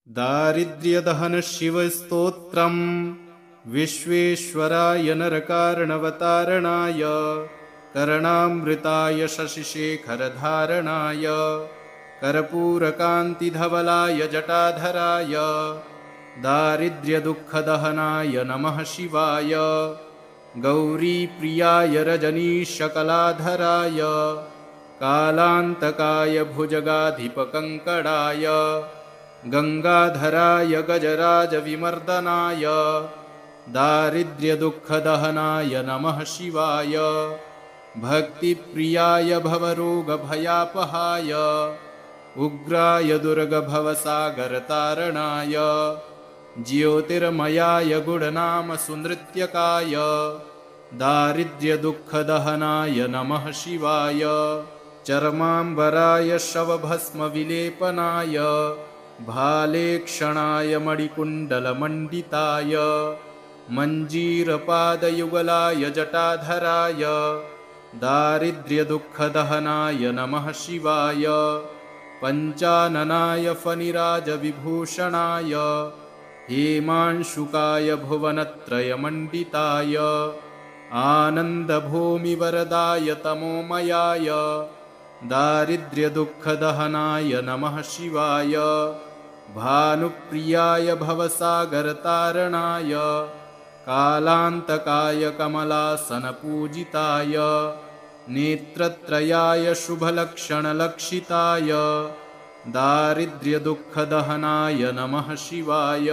दारिद्र्यदहन शिवस्तोत्रम् विश्वेश्वराय नरकार्णवतारणाय कर्णामृताय शशिशेखरधारणाय कर्पूरकान्तिधवलाय जटाधराय दारिद्र्यदुःखदहनाय नमः शिवाय गौरीप्रियाय रजनीशकलाधराय कालान्तकाय भुजगाधिपकङ्कणाय गंगाधराय गजराजविमर्दनाय दारिद्र्यदुःखदहनाय नमः शिवाय भक्तिप्रियाय भवरोगभयापहाय उग्राय दुर्गभवसागरतारणाय ज्योतिर्मयाय गुणनामसुनृत्यकाय दारिद्र्यदुःखदहनाय नमः शिवाय चर्माम्बराय शवभस्मविलेपनाय भालेक्षणाय मणिकुण्डलमण्डिताय मञ्जीरपादयुगलाय जटाधराय दारिद्र्यदुःखदहनाय नमः शिवाय पञ्चाननाय फणिराजविभूषणाय हेमांशुकाय भुवनत्रयमण्डिताय आनन्दभूमिवरदाय तमोमयाय दारिद्र्यदुःखदहनाय नमः शिवाय भानुप्रियाय भवसागरतारणाय कालान्तकाय कमलासनपूजिताय नेत्रत्रयाय शुभलक्षणलक्षिताय दारिद्र्यदुःखदहनाय नमः शिवाय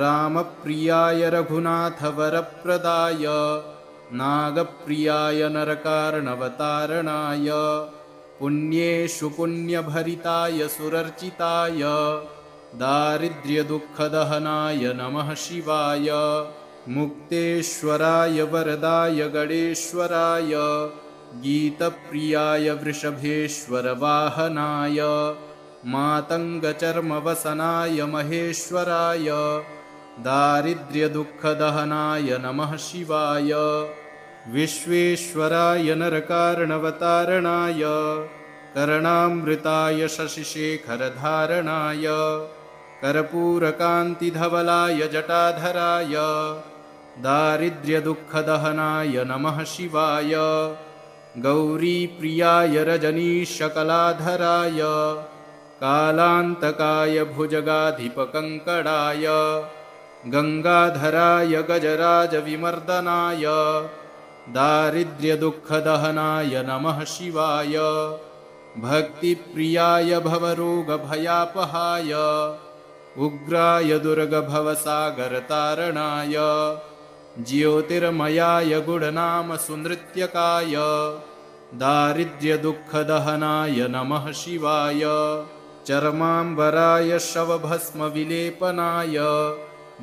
रामप्रियाय रघुनाथवरप्रदाय नागप्रियाय नरकार्णवतारणाय पुण्येषु पुण्यभरिताय सुरर्चिताय दारिद्र्यदुःखदहनाय नमः शिवाय मुक्तेश्वराय वरदाय गणेश्वराय गीतप्रियाय वृषभेश्वरवाहनाय मातङ्गचर्मवसनाय महेश्वराय दारिद्र्यदुःखदहनाय नमः शिवाय विश्वेश्वराय नरकार्णवतारणाय कर्णामृताय शशिशेखरधारणाय कर्पूरकान्तिधवलाय जटाधराय दारिद्र्यदुःखदहनाय नमः शिवाय गौरीप्रियाय रजनीशकलाधराय कालान्तकाय भुजगाधिपकङ्कणाय गंगाधराय गजराजविमर्दनाय दारिद्र्यदुःखदहनाय नमः शिवाय भक्तिप्रियाय भवरोगभयापहाय उग्राय दुर्गभवसागरतारणाय ज्योतिर्मयाय गुणनामसुनृत्यकाय दारिद्र्यदुःखदहनाय नमः शिवाय चर्माम्बराय शवभस्मविलेपनाय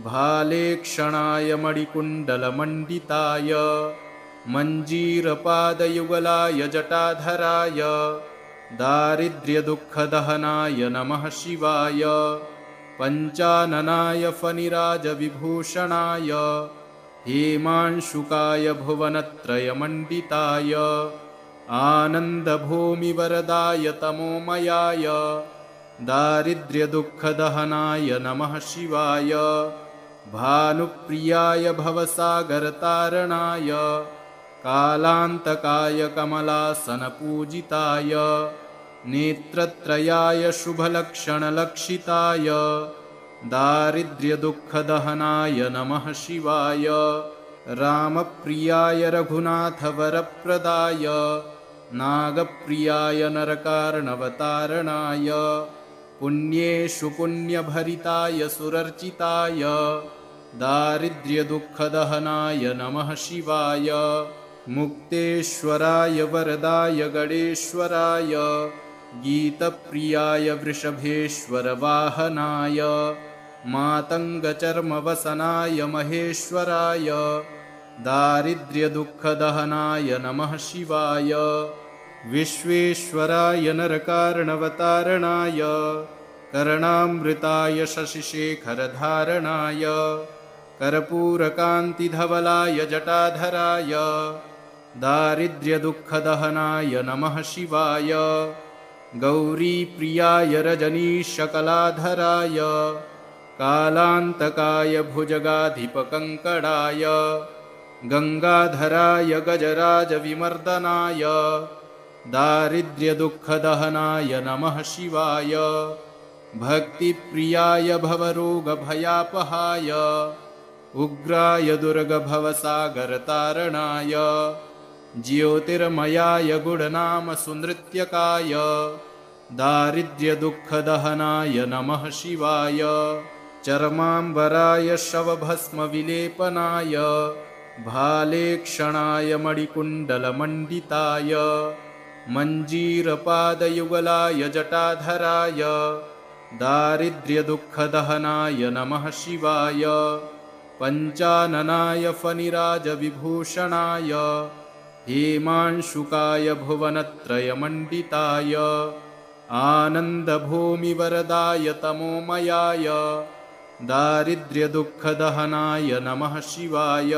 भालेक्षणाय मणिकुण्डलमण्डिताय मञ्जीरपादयुगलाय जटाधराय दारिद्र्यदुःखदहनाय नमः शिवाय पञ्चाननाय फणिराजविभूषणाय हेमांशुकाय भुवनत्रयमण्डिताय आनन्दभूमिवरदाय तमोमयाय दारिद्र्यदुःखदहनाय नमः शिवाय भानुप्रियाय भवसागरतारणाय कालान्तकाय कमलासनपूजिताय नेत्रत्रयाय शुभलक्षणलक्षिताय दारिद्र्यदुःखदहनाय नमः शिवाय रामप्रियाय रघुनाथवरप्रदाय नागप्रियाय नरकार्णवतारणाय पुण्येषु पुण्यभरिताय सुरर्चिताय दारिद्र्यदुःखदहनाय नमः शिवाय मुक्तेश्वराय वरदाय गणेश्वराय गीतप्रियाय वृषभेश्वरवाहनाय मातङ्गचर्मवसनाय महेश्वराय दारिद्र्यदुःखदहनाय नमः शिवाय विश्वेश्वराय नरकार्णवतारणाय कर्णामृताय शशिशेखरधारणाय कर्पूरकान्तिधवलाय जटाधराय दारिद्र्यदुःखदहनाय नमः शिवाय गौरीप्रियाय रजनीशकलाधराय कालान्तकाय भुजगाधिपकङ्कणाय गङ्गाधराय गजराजविमर्दनाय दारिद्र्यदुःखदहनाय नमः शिवाय भक्तिप्रियाय भवरोगभयापहाय उग्राय दुर्गभवसागरतारणाय ज्योतिर्मयाय गुणनामसुनृत्यकाय दारिद्र्यदुःखदहनाय नमः शिवाय चर्माम्बराय शवभस्मविलेपनाय भालेक्षणाय मणिकुण्डलमण्डिताय मञ्जीरपादयुगलाय जटाधराय दारिद्र्यदुःखदहनाय नमः शिवाय पञ्चाननाय फणिराजविभूषणाय हेमांशुकाय भुवनत्रयमण्डिताय आनन्दभूमिवरदाय तमोमयाय दारिद्र्यदुःखदहनाय नमः शिवाय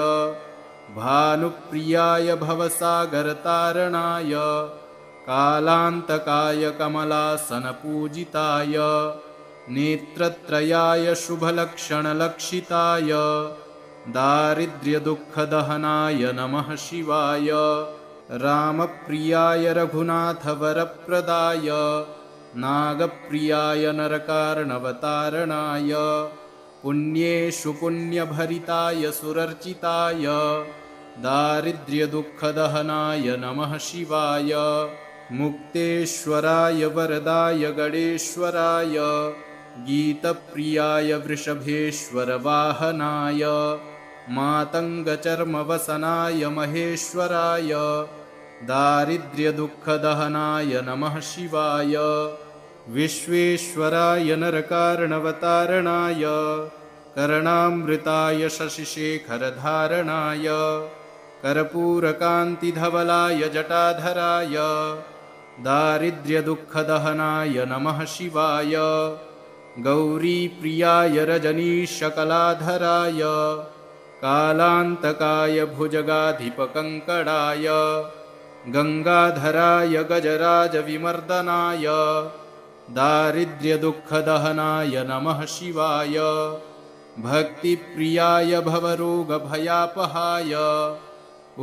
भानुप्रियाय भवसागरतारणाय कालान्तकाय कमलासनपूजिताय नेत्रत्रयाय शुभलक्षणलक्षिताय दारिद्र्यदुःखदहनाय नमः शिवाय रामप्रियाय रघुनाथवरप्रदाय नागप्रियाय नरकार्णवतारणाय पुण्येषु पुण्यभरिताय सुरर्चिताय दारिद्र्यदुःखदहनाय नमः शिवाय मुक्तेश्वराय वरदाय गणेश्वराय गीतप्रियाय वृषभेश्वरवाहनाय मातङ्गचर्मवसनाय महेश्वराय दारिद्र्यदुःखदहनाय नमः शिवाय विश्वेश्वराय नरकार्णवतारणाय कर्णामृताय शशिशेखरधारणाय कर्पूरकान्तिधवलाय जटाधराय दारिद्र्यदुःखदहनाय नमः शिवाय गौरीप्रियाय रजनीशकलाधराय कालान्तकाय भुजगाधिपकङ्कणाय गङ्गाधराय गजराजविमर्दनाय दारिद्र्यदुःखदहनाय नमः शिवाय भक्तिप्रियाय भवरोगभयापहाय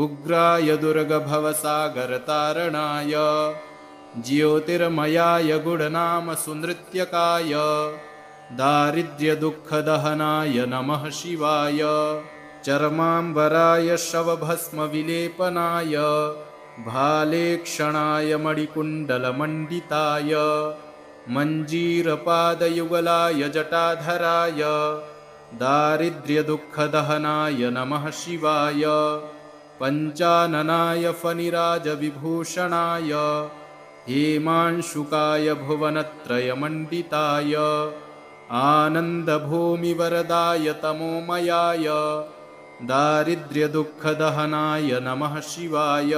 उग्राय दुर्गभवसागरतारणाय ज्योतिर्मयाय गुणनामसुनृत्यकाय दारिद्र्यदुःखदहनाय नमः शिवाय चर्माम्बराय शवभस्मविलेपनाय भालेक्षणाय मणिकुण्डलमण्डिताय मञ्जीरपादयुगलाय जटाधराय दारिद्र्यदुःखदहनाय नमः शिवाय पञ्चाननाय फणिराजविभूषणाय हेमांशुकाय भुवनत्रयमण्डिताय आनन्दभूमिवरदाय तमोमयाय दारिद्र्यदुःखदहनाय नमः शिवाय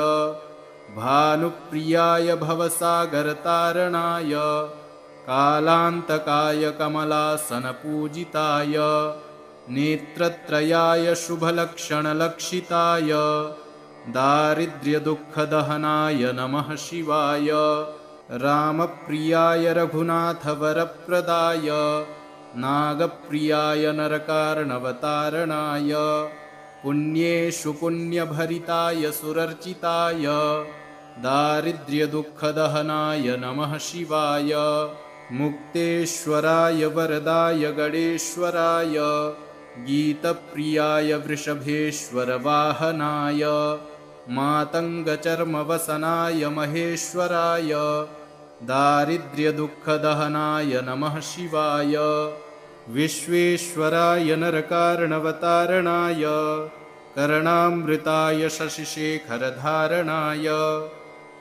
भानुप्रियाय भवसागरतारणाय कालान्तकाय कमलासनपूजिताय नेत्रत्रयाय शुभलक्षणलक्षिताय दारिद्र्यदुःखदहनाय नमः शिवाय रामप्रियाय रघुनाथवरप्रदाय नागप्रियाय नरकार्णवतारणाय पुण्येषु पुण्यभरिताय सुरर्चिताय दारिद्र्यदुःखदहनाय नमः शिवाय मुक्तेश्वराय वरदाय गणेश्वराय गीतप्रियाय वृषभेश्वरवाहनाय मातङ्गचर्मवसनाय महेश्वराय दारिद्र्यदुःखदहनाय नमः शिवाय विश्वेश्वराय नरकार्णवतारणाय कर्णामृताय शशिशेखरधारणाय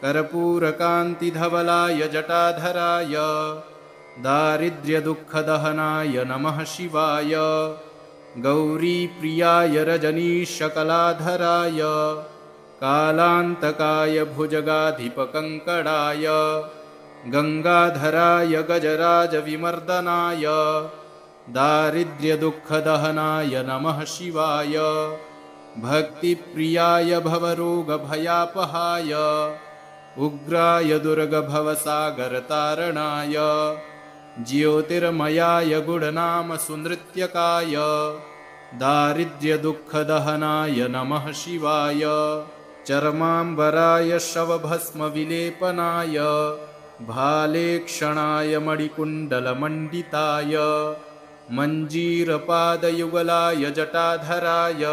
कर्पूरकान्तिधवलाय जटाधराय दारिद्र्यदुःखदहनाय नमः शिवाय गौरीप्रियाय रजनीशकलाधराय कालान्तकाय उग्राय दुर्गभवसागरतारणाय ज्योतिर्मयाय गुणनाम सुनृत्यकाय दारिद्र्यदुःखदहनाय नमः शिवाय चर्माम्बराय शवभस्मविलेपनाय भालेक्षणाय मणिकुण्डलमण्डिताय मञ्जीरपादयुगलाय जटाधराय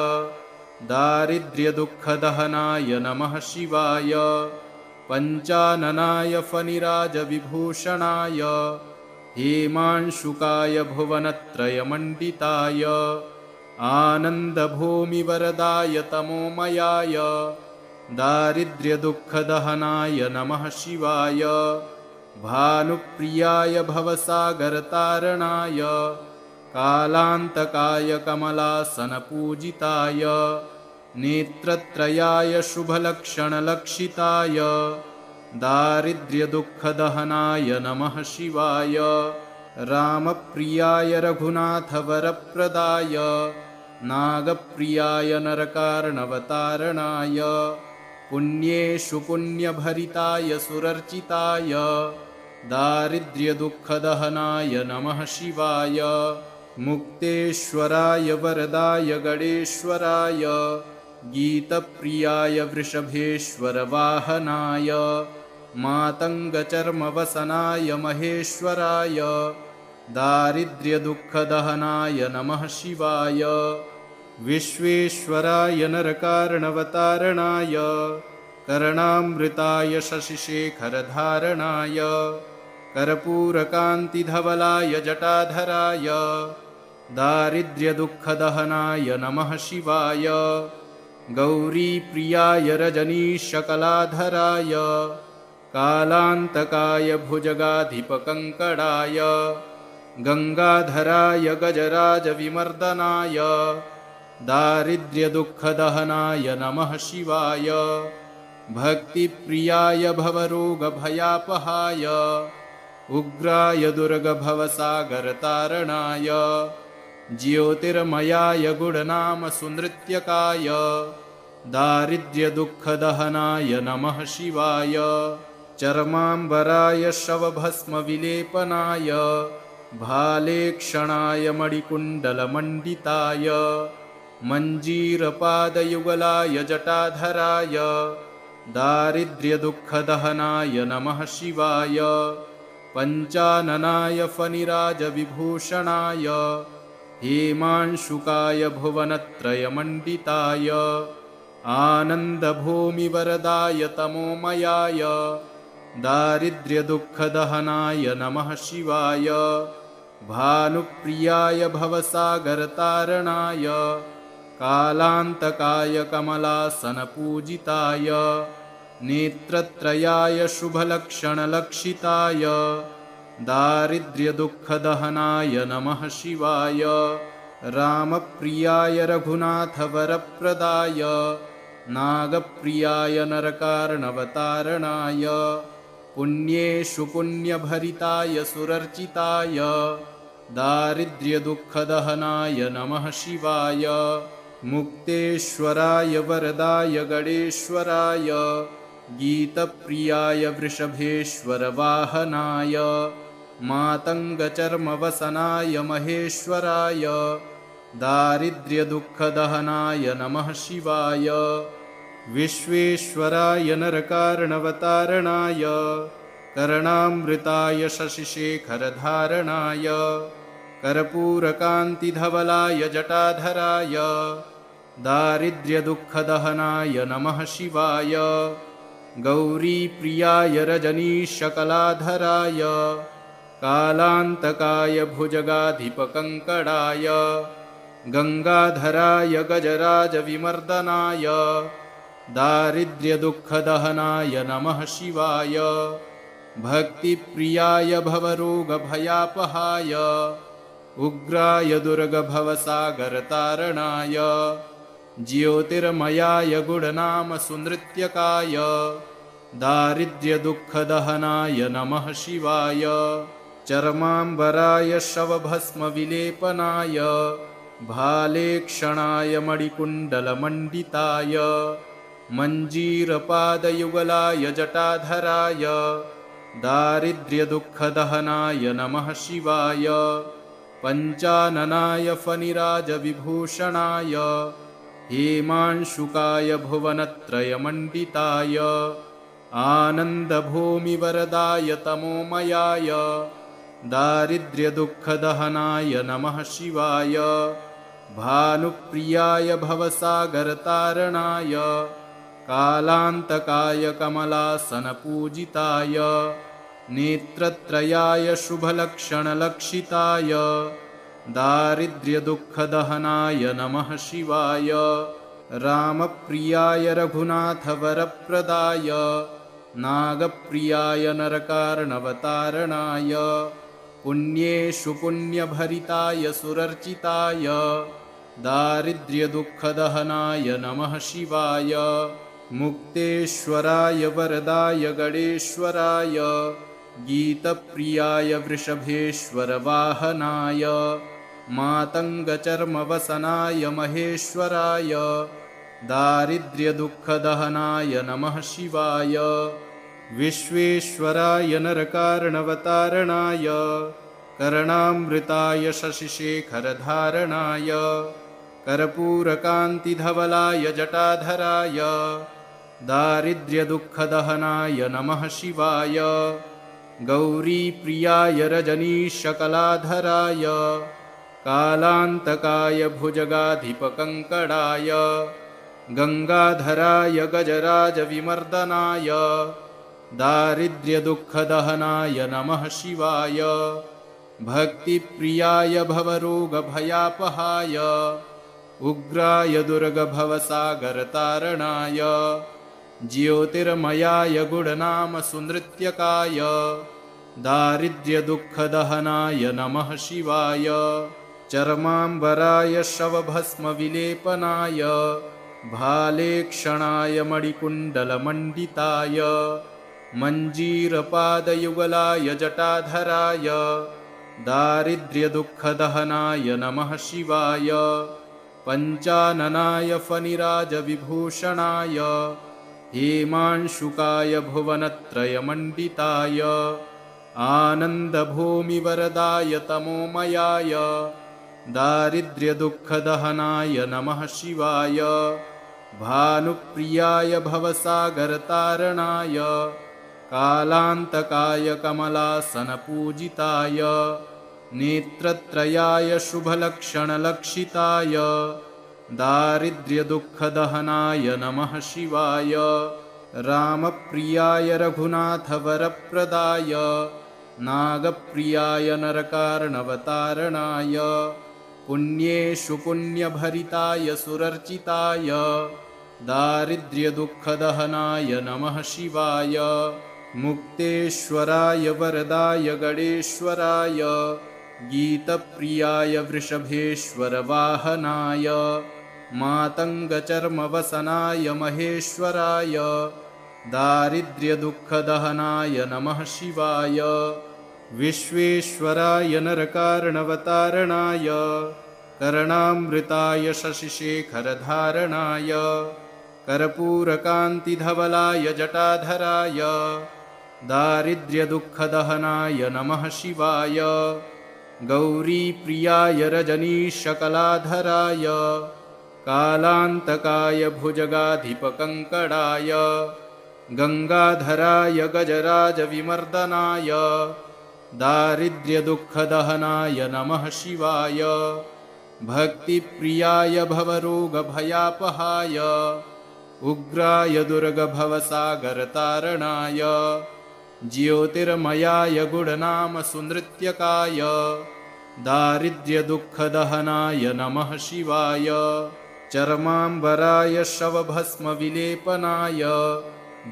दारिद्र्यदुःखदहनाय नमः शिवाय पञ्चाननाय फणिराजविभूषणाय हेमांशुकाय भुवनत्रयमण्डिताय आनन्दभूमिवरदाय तमोमयाय दारिद्र्यदुःखदहनाय नमः शिवाय भानुप्रियाय भवसागरतारणाय कालान्तकाय कमलासनपूजिताय नेत्रत्रयाय शुभलक्षणलक्षिताय दारिद्र्यदुःखदहनाय नमः शिवाय रामप्रियाय रघुनाथवरप्रदाय नागप्रियाय नरकार्णवतारणाय पुण्येषु पुण्यभरिताय सुरर्चिताय दारिद्र्यदुःखदहनाय नमः शिवाय मुक्तेश्वराय वरदाय गणेश्वराय गीतप्रियाय वृषभेश्वरवाहनाय मातङ्गचर्मवसनाय महेश्वराय दारिद्र्यदुःखदहनाय नमः शिवाय विश्वेश्वराय नरकार्णवतारणाय कर्णामृताय शशिशेखरधारणाय कर्पूरकान्तिधवलाय जटाधराय दारिद्र्यदुःखदहनाय नमः शिवाय गौरीप्रियाय रजनीशकलाधराय कालान्तकाय भुजगाधिपकङ्कणाय गङ्गाधराय गजराजविमर्दनाय दारिद्र्यदुःखदहनाय नमः शिवाय भक्तिप्रियाय भवरोगभयापहाय उग्राय दुर्गभवसागरतारणाय ज्योतिर्मयाय गुणनाम सुनृत्यकाय दारिद्र्यदुःखदहनाय नमः शिवाय चर्माम्बराय शवभस्मविलेपनाय भालेक्षणाय मणिकुण्डलमण्डिताय मञ्जीरपादयुगलाय जटाधराय दारिद्र्यदुःखदहनाय नमः शिवाय पञ्चाननाय फणिराजविभूषणाय हेमांशुकाय भुवनत्रयमण्डिताय आनन्दभूमिवरदाय तमोमयाय दारिद्र्यदुःखदहनाय नमः शिवाय भानुप्रियाय भवसागरतारणाय कालान्तकाय कमलासनपूजिताय नेत्रत्रयाय शुभलक्षणलक्षिताय दारिद्र्यदुःखदहनाय नमः शिवाय रामप्रियाय रघुनाथवरप्रदाय नागप्रियाय नरकार्णवतारणाय पुण्येषु पुण्यभरिताय सुरर्चिताय दारिद्र्यदुःखदहनाय नमः शिवाय मुक्तेश्वराय वरदाय गणेश्वराय गीतप्रियाय वृषभेश्वरवाहनाय मातङ्गचर्मवसनाय महेश्वराय दारिद्र्यदुःखदहनाय नमः शिवाय विश्वेश्वराय नरकार्णवतारणाय कर्णामृताय शशिशेखरधारणाय कर्पूरकान्तिधवलाय जटाधराय दारिद्र्यदुःखदहनाय नमः शिवाय गौरीप्रियाय रजनीशकलाधराय कालान्तकाय भुजगाधिपकङ्कणाय गङ्गाधराय गजराजविमर्दनाय दारिद्र्यदुःखदहनाय नमः शिवाय भक्तिप्रियाय भवरोगभयापहाय उग्राय दुर्गभवसागरतारणाय ज्योतिर्मयाय गुणनाम सुनृत्यकाय दारिद्र्यदुःखदहनाय नमः शिवाय चर्माम्बराय शवभस्मविलेपनाय भालेक्षणाय मणिकुण्डलमण्डिताय मञ्जीरपादयुगलाय जटाधराय दारिद्र्यदुःखदहनाय नमः शिवाय पञ्चाननाय फणिराजविभूषणाय हेमांशुकाय भुवनत्रयमण्डिताय आनन्दभूमिवरदाय तमोमयाय दारिद्र्यदुःखदहनाय नमः शिवाय भानुप्रियाय भवसागरतारणाय कालान्तकाय कमलासनपूजिताय नेत्रत्रयाय शुभलक्षणलक्षिताय दारिद्र्यदुःखदहनाय नमः शिवाय रामप्रियाय रघुनाथवरप्रदाय नागप्रियाय नरकार्णवतारणाय पुण्येषु पुण्यभरिताय सुरर्चिताय दारिद्र्यदुःखदहनाय नमः शिवाय मुक्तेश्वराय वरदाय गणेश्वराय गीतप्रियाय वृषभेश्वरवाहनाय मातङ्गचर्मवसनाय महेश्वराय दारिद्र्यदुःखदहनाय नमः शिवाय विश्वेश्वराय नरकार्णवतारणाय कर्णामृताय शशिशेखरधारणाय कर्पूरकान्तिधवलाय जटाधराय दारिद्र्यदुःखदहनाय नमः शिवाय गौरीप्रियाय रजनीशकलाधराय कालान्तकाय भुजगाधिपकङ्कणाय गङ्गाधराय गजराजविमर्दनाय दारिद्र्यदुःखदहनाय नमः शिवाय भक्तिप्रियाय भवरोगभयापहाय उग्राय दुर्गभवसागरतारणाय ज्योतिर्मयाय गुणनामसुनृत्यकाय दारिद्र्यदुःखदहनाय नमः शिवाय चर्माम्बराय शवभस्मविलेपनाय भालेक्षणाय मणिकुण्डलमण्डिताय मञ्जीरपादयुगलाय जटाधराय दारिद्र्यदुःखदहनाय नमः शिवाय पञ्चाननाय फणिराजविभूषणाय हेमांशुकाय भुवनत्रयमण्डिताय आनन्दभूमिवरदाय तमोमयाय दारिद्र्यदुःखदहनाय नमः शिवाय भानुप्रियाय भवसागरतारणाय कालान्तकाय कमलासनपूजिताय नेत्रत्रयाय शुभलक्षणलक्षिताय दारिद्र्यदुःखदहनाय नमः शिवाय रामप्रियाय रघुनाथवरप्रदाय नागप्रियाय नरकार्णवतारणाय पुण्येषु पुण्यभरिताय सुरर्चिताय दारिद्र्यदुःखदहनाय नमः शिवाय मुक्तेश्वराय वरदाय गणेश्वराय गीतप्रियाय वृषभेश्वरवाहनाय मातङ्गचर्मवसनाय महेश्वराय दारिद्र्यदुःखदहनाय नमः शिवाय विश्वेश्वराय नरकार्णवतारणाय कर्णामृताय शशिशेखरधारणाय कर्पूरकान्तिधवलाय जटाधराय दारिद्र्यदुःखदहनाय नमः शिवाय गौरीप्रियाय रजनीशकलाधराय कालान्तकाय भुजगाधिपकङ्कणाय गङ्गाधराय गजराजविमर्दनाय दारिद्र्यदुःखदहनाय नमः शिवाय भक्तिप्रियाय भवरोगभयापहाय उग्राय दुर्गभवसागरतारणाय ज्योतिर्मयाय गुणनामसुनृत्यकाय दारिद्र्यदुःखदहनाय नमः शिवाय चर्माम्बराय शवभस्मविलेपनाय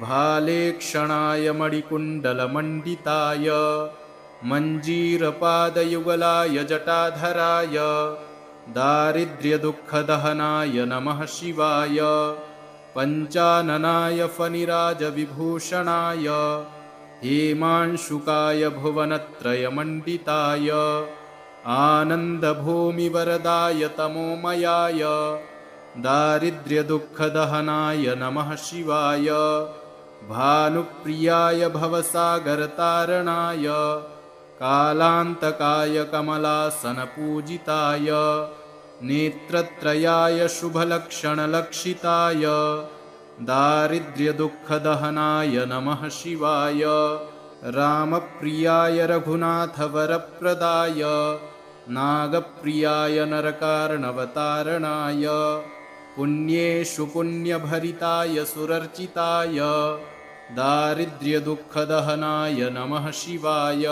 भालेक्षणाय मणिकुण्डलमण्डिताय मञ्जीरपादयुगलाय जटाधराय दारिद्र्यदुःखदहनाय नमः शिवाय पञ्चाननाय फणिराजविभूषणाय हेमांशुकाय भुवनत्रयमण्डिताय आनन्दभूमिवरदाय तमोमयाय दारिद्र्यदुःखदहनाय नमः शिवाय भानुप्रियाय भवसागरतारणाय कालान्तकाय कमलासनपूजिताय नेत्रत्रयाय शुभलक्षणलक्षिताय दारिद्र्यदुःखदहनाय नमः शिवाय रामप्रियाय रघुनाथवरप्रदाय नागप्रियाय नरकार्णवतारणाय पुण्येषु पुण्यभरिताय सुरर्चिताय दारिद्र्यदुःखदहनाय नमः शिवाय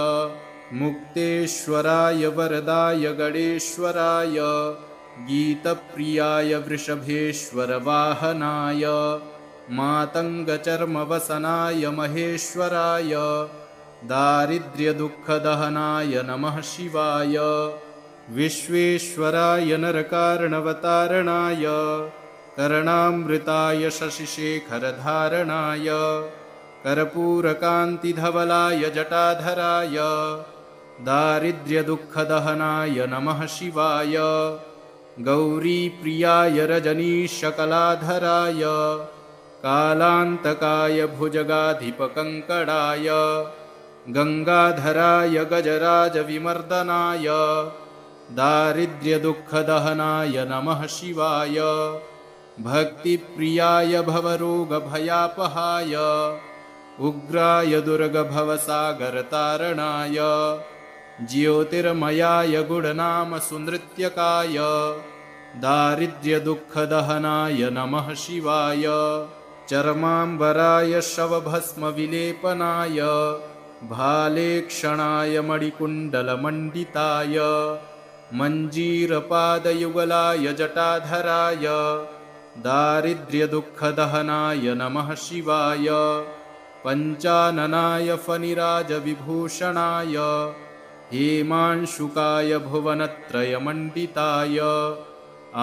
मुक्तेश्वराय वरदाय गणेश्वराय गीतप्रियाय वृषभेश्वरवाहनाय मातङ्गचर्मवसनाय महेश्वराय दारिद्र्यदुःखदहनाय नमः शिवाय विश्वेश्वराय नरकार्णवतारणाय कर्णामृताय शशिशेखरधारणाय कर्पूरकान्तिधवलाय जटाधराय दारिद्र्यदुःखदहनाय नमः शिवाय गौरीप्रियाय रजनीशकलाधराय कालान्तकाय भुजगाधिपकङ्कणाय गङ्गाधराय गजराजविमर्दनाय दारिद्र्यदुःखदहनाय नमः शिवाय भक्तिप्रियाय भवरोगभयापहाय उग्राय दुर्गभवसागरतारणाय ज्योतिर्मयाय गुणनामसुनृत्यकाय दारिद्र्यदुःखदहनाय नमः शिवाय चर्माम्बराय शवभस्मविलेपनाय भालेक्षणाय मणिकुण्डलमण्डिताय मञ्जीरपादयुगलाय जटाधराय दारिद्र्यदुःखदहनाय नमः शिवाय पञ्चाननाय फणिराजविभूषणाय हेमांशुकाय भुवनत्रयमण्डिताय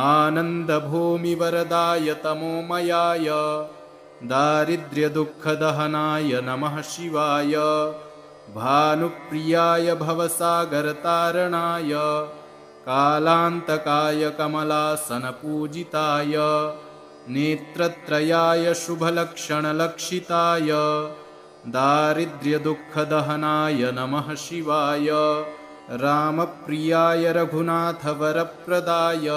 आनन्दभूमिवरदाय तमोमयाय दारिद्र्यदुःखदहनाय नमः शिवाय भानुप्रियाय भवसागरतारणाय कालान्तकाय कमलासनपूजिताय नेत्रत्रयाय शुभलक्षणलक्षिताय दारिद्र्यदुःखदहनाय नमः शिवाय रामप्रियाय रघुनाथवरप्रदाय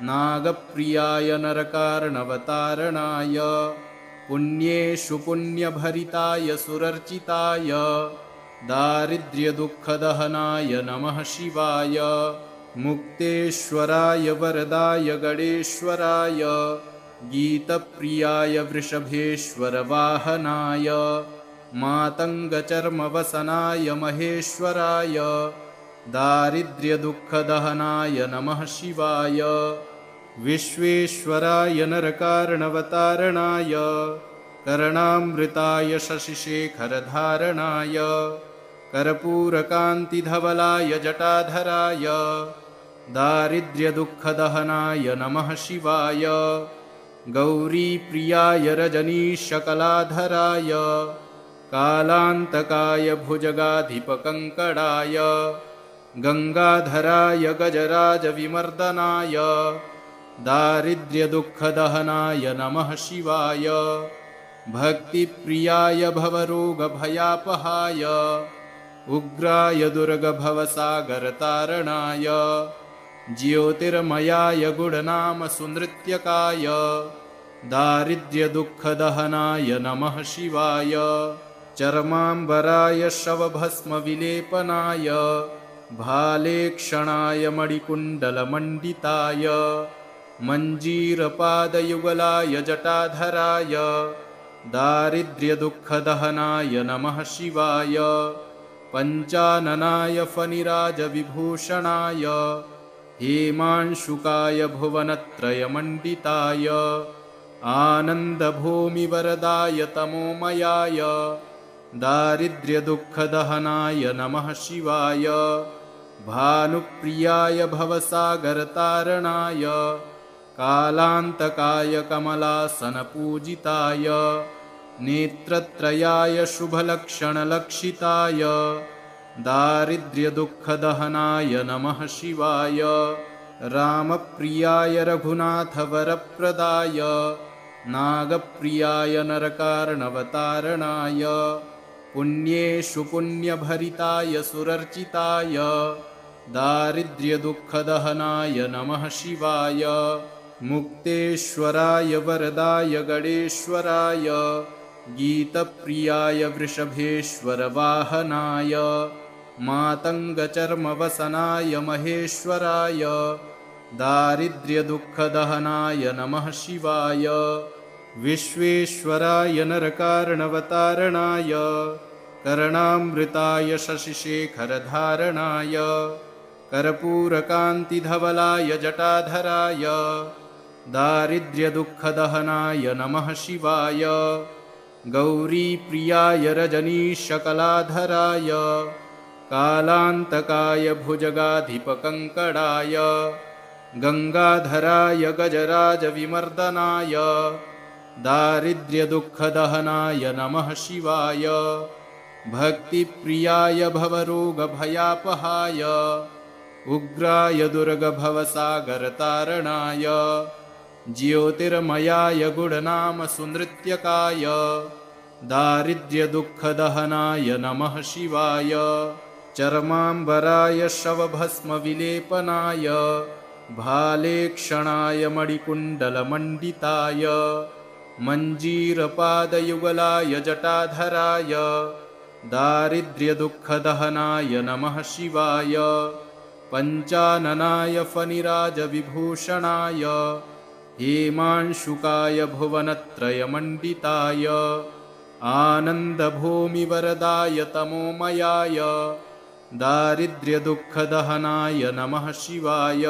नागप्रियाय नरकार्णवतारणाय पुण्येषु पुण्यभरिताय सुरर्चिताय दारिद्र्यदुःखदहनाय नमः शिवाय मुक्तेश्वराय वरदाय गणेश्वराय गीतप्रियाय वृषभेश्वरवाहनाय मातङ्गचर्मवसनाय महेश्वराय दारिद्र्यदुःखदहनाय नमः शिवाय विश्वेश्वराय नरकार्णवतारणाय कर्णामृताय शशिशेखरधारणाय कर्पूरकान्तिधवलाय जटाधराय दारिद्र्यदुःखदहनाय नमः शिवाय गौरीप्रियाय रजनीशकलाधराय कालान्तकाय भुजगाधिपकङ्कणाय गङ्गाधराय गजराजविमर्दनाय दारिद्र्यदुःखदहनाय नमः शिवाय भक्तिप्रियाय भवरोगभयापहाय उग्राय दुर्गभवसागरतारणाय ज्योतिर्मयाय गुणनामसुनृत्यकाय दारिद्र्यदुःखदहनाय नमः शिवाय चर्माम्बराय शवभस्मविलेपनाय भालेक्षणाय मणिकुण्डलमण्डिताय मञ्जीरपादयुगलाय जटाधराय दारिद्र्यदुःखदहनाय नमः शिवाय पञ्चाननाय फणिराजविभूषणाय हेमांशुकाय भुवनत्रयमण्डिताय आनन्दभूमिवरदाय तमोमयाय दारिद्र्यदुःखदहनाय नमः शिवाय भानुप्रियाय भवसागरतारणाय कालान्तकाय कमलासनपूजिताय नेत्रत्रयाय शुभलक्षणलक्षिताय दारिद्र्यदुःखदहनाय नमः शिवाय रामप्रियाय रघुनाथवरप्रदाय नागप्रियाय नरकार्णवतारणाय पुण्येषु पुण्यभरिताय सुरर्चिताय दारिद्र्यदुःखदहनाय नमः शिवाय मुक्तेश्वराय वरदाय गणेश्वराय गीतप्रियाय वृषभेश्वरवाहनाय मातङ्गचर्मवसनाय महेश्वराय दारिद्र्यदुःखदहनाय नमः शिवाय विश्वेश्वराय नरकार्णवतारणाय कर्णामृताय शशिशेखरधारणाय कर्पूरकान्तिधवलाय जटाधराय दारिद्र्यदुःखदहनाय नमः शिवाय गौरीप्रियाय रजनीशकलाधराय कालान्तकाय भुजगाधिपकङ्कणाय गङ्गाधराय गजराजविमर्दनाय दारिद्र्यदुःखदहनाय नमः शिवाय भक्तिप्रियाय भवरोगभयापहाय उग्राय दुर्गभवसागरतारणाय ज्योतिर्मयाय गुणनामसुनृत्यकाय दारिद्र्यदुःखदहनाय नमः शिवाय चर्माम्बराय शवभस्मविलेपनाय भालेक्षणाय मणिकुण्डलमण्डिताय मञ्जीरपादयुगलाय जटाधराय दारिद्र्यदुःखदहनाय नमः शिवाय पञ्चाननाय फणिराजविभूषणाय हेमांशुकाय भुवनत्रयमण्डिताय आनन्दभूमिवरदाय तमोमयाय दारिद्र्यदुःखदहनाय नमः शिवाय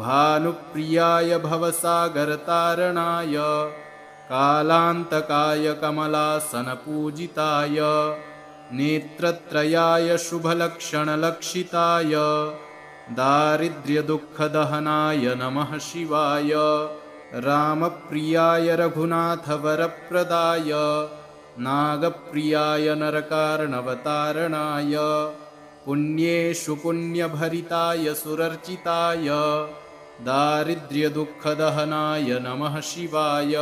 भानुप्रियाय भवसागरतारणाय कालान्तकाय कमलासनपूजिताय नेत्रत्रयाय शुभलक्षणलक्षिताय दारिद्र्यदुःखदहनाय नमः शिवाय रामप्रियाय रघुनाथवरप्रदाय नागप्रियाय नरकार्णवतारणाय पुण्येषु पुण्यभरिताय सुरर्चिताय दारिद्र्यदुःखदहनाय नमः शिवाय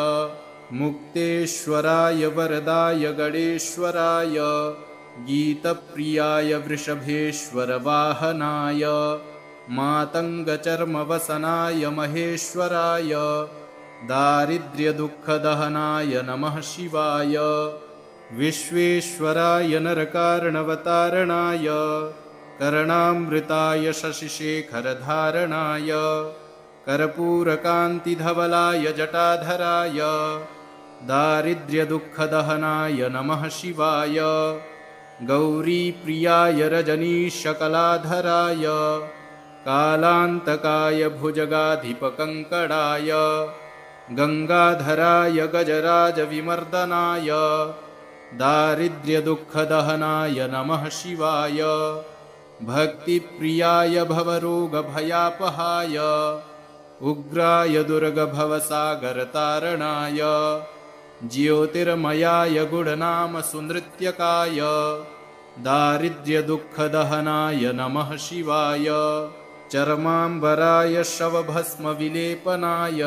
मुक्तेश्वराय वरदाय गणेश्वराय गीतप्रियाय वृषभेश्वरवाहनाय मातङ्गचर्मवसनाय महेश्वराय दारिद्र्यदुःखदहनाय नमः शिवाय विश्वेश्वराय नरकार्णवतारणाय कर्णामृताय शशिशेखरधारणाय कर्पूरकान्तिधवलाय जटाधराय दारिद्र्यदुःखदहनाय नमः शिवाय गौरीप्रियाय रजनीशकलाधराय कालान्तकाय भुजगाधिपकङ्कणाय गङ्गाधराय गजराजविमर्दनाय दारिद्र्यदुःखदहनाय नमः शिवाय भक्तिप्रियाय भवरोगभयापहाय उग्राय दुर्गभवसागरतारणाय ज्योतिर्मयाय गुणनामसुनृत्यकाय दारिद्र्यदुःखदहनाय नमः शिवाय चर्माम्बराय शवभस्मविलेपनाय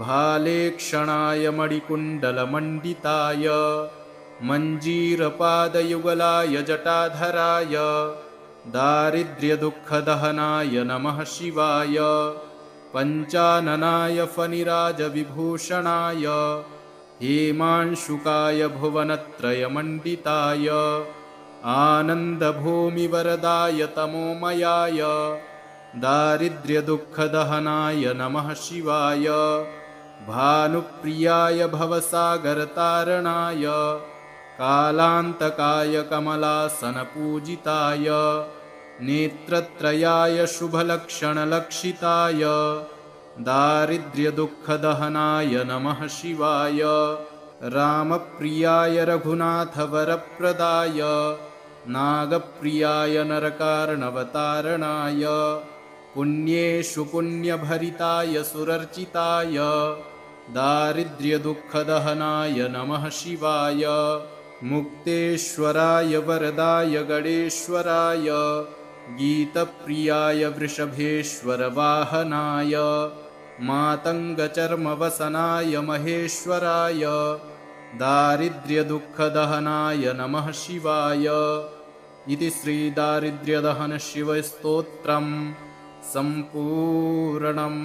भालेक्षणाय मणिकुण्डलमण्डिताय मञ्जीरपादयुगलाय जटाधराय दारिद्र्यदुःखदहनाय नमः शिवाय पञ्चाननाय फणिराजविभूषणाय हेमांशुकाय भुवनत्रयमण्डिताय आनन्दभूमिवरदाय तमोमयाय दारिद्र्यदुःखदहनाय नमः शिवाय भानुप्रियाय भवसागरतारणाय कालान्तकाय कमलासनपूजिताय नेत्रत्रयाय शुभलक्षणलक्षिताय दारिद्र्यदुःखदहनाय नमः शिवाय रामप्रियाय रघुनाथवरप्रदाय नागप्रियाय नरकार्णवतारणाय पुण्येषु पुण्यभरिताय सुरर्चिताय दारिद्र्यदुःखदहनाय नमः शिवाय मुक्तेश्वराय वरदाय गणेश्वराय गीतप्रियाय वृषभेश्वरवाहनाय मातङ्गचर्मवसनाय महेश्वराय दारिद्र्यदुःखदहनाय नमः शिवाय इति श्रीदारिद्र्यदहनशिवस्तोत्रम् सम्पूर्णम्।